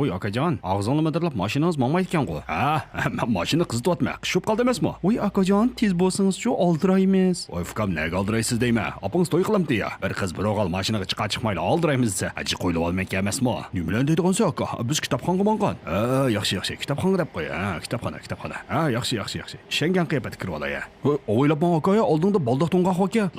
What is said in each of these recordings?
Ой, akajon, og'zingni midirlab mashinangiz mangmaydi ekan-ku. Ha, men mashina qizityapman. Qishib qoldi emasmi? Voy, akajon, tez bo'lsangiz-chu, oldiraymiz. Voy, ukam, nega oldiraysiz deyman? Opangiz to'y qilamdi ya. Bir qiz bir o'g'il mashinaga chiqmayli oldiraymiz desa, aji qo'yib olmak emasmi? Nima bilan deydigansiz aka? Biz kitobxonaga borgan. Ha, yaxshi, kitobxonaga deb qo'y. Ha, kitobxona. Ha, yaxshi. Shengan qiyofada kirib olay. O'ylabman aka, oldingda boldoq to'ng'oq aka.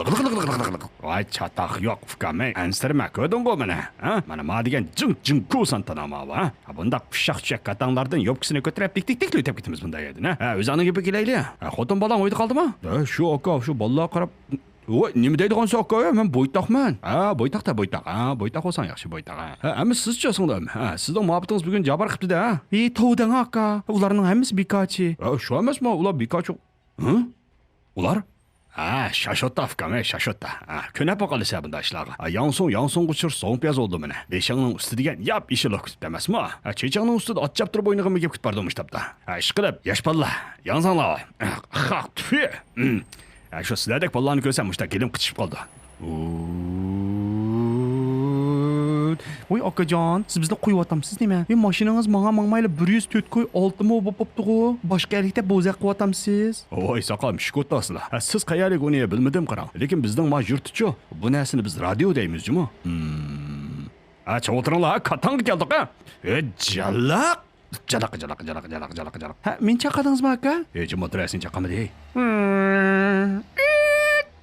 Voy, chataq yo'q, ukam. Ansirma, ko'rdingmi mana? Ha, mana degan jing ko'san tanama va. Bunda pishaq katanglardan yopkisini ko'tarib tik o'tib ketamiz bunda edi, ha? O'zingning gapiga kelayli. Xotin bolang o'yda qoldimi? Shu aka, shu bolalar qarab Voy, nima deydigansiz aka? Men bo'ytoqman. Ha, bo'ytoqda. Ha, bo'ytoq bo'lsang yaxshi bo'ytoq. Ha, amma sizchi singlim. Ha, sizning muhabbatingiz bugun jabar qilibdi-da. Tovdang aka. Ularning hammasi bekachi. Shu emasmi? Ular bekachi. Ular? Ha, şaşotta afkam, şaşotta. Ha, könepe kalırsa bunda işlağı. Yansın uçur, soğuk beyaz oldu mene. Beşağının üstü digen yap işi lok demez mi? Ha, çeçağının üstü de at çaptırıp oynağımı gep küt bardomuş tapta. Ha, işkılıp, yaş balla, yansanla. Ha, tüfü. Ha, şu sizlerdek ballarını görsem uçta gelim kıçıp kaldı. Voy akajon, siz bizni qo'yib otamsiz nima? Mashinangiz menga mangmayli 104 qo'y 6 mo bo'pti-ku. Boshqa yerlikda bo'zaq qilib otamsiz. Voy saqam, shikotasizlar. Siz qayerlik uni bilmadim qarang. Lekin bizning ma yurtchi. Bu narsani biz radio deymizmi? Ha, cho'tiringlar, katanga keldik ha. Jalaq. Ha, men chaqadingizmi aka? Jim o'tirasin chaqamadi.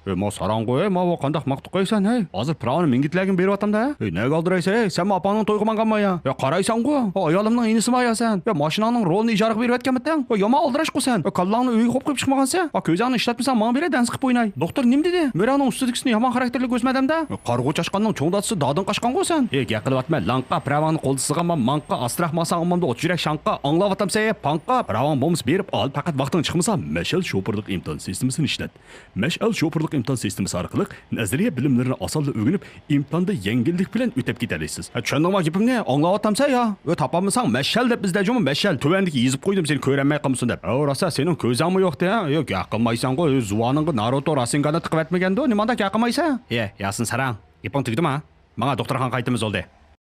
Ma sarang'o'y, ma qandaq maqtib qo'ysan, hey. Hozir pravni mingitlagin beryapman-da. Nega oldiraysan? Sen ma opangning to'y qilmaganmi-ya? Qaraysan-ku. Ayolimning inisimi-yasan. Mashinangning rolini ijara qilib beryapganmisan? Yomon oldirash qo'ysan. Kallangni uyga qo'yib chiqmagansan. Ko'zingni ishlatmasan, menga beradi, dans qilib o'ynay. Doktor nima dedi? Meraning ustidikisini yomon xarakterli ko'zmadimda. Qarg'u chashqanning cho'ngdatisi dodin qashqan qo'ysan. Gaqilyapman, lanqa pravni qo'lda sig'anman, manqa astrahmasan ammamda o'chirak shanqa anglayotamsan, panqa pravan boms berib ol, faqat vaqting chiqmasa, mashal sho'pirlik imtihon sistemasini ishlat. Mashal sho'pirlik imtihon sistemasi orqali nazariya bilimlarini osonlikcha o'rganib, imtihonda yengillik bilan o'tib ketasiz. Tushundingmi gapimni? Anglayapsan ya? Topolmasang mashal deb bizda jumi mashal. Tuvandagi yezib qo'ydim, seni ko'rolmay qolmasin deb. Rosa sening ko'zingmi yo'qda? Yo'q, yaqinmaysan-ku. Zuvoningga Naruto Rasengani tiqib atmaganda, nimanda yaqinmaysan? Yasin sarang. Ipon tugdimi? Menga doktorxona qaytimiz oldi.